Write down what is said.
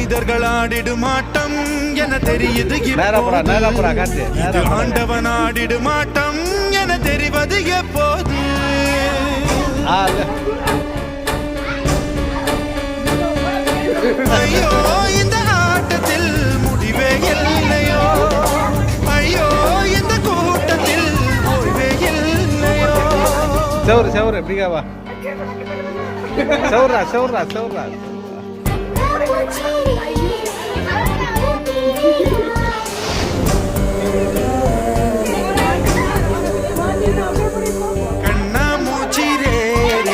மனிதர்கள் ஆடிடும் ஆட்டம் என தெரியுது ஆண்டவன் ஆடிடும் ஆட்டம் என தெரிவது எப்போது ஐயோ இந்த ஆட்டத்தில் முடிவே இல்லையோ ஐயோ இந்த கூட்டத்தில் ஓய்வே இல்லையோ செவரு எப்படிக்காவா செவரா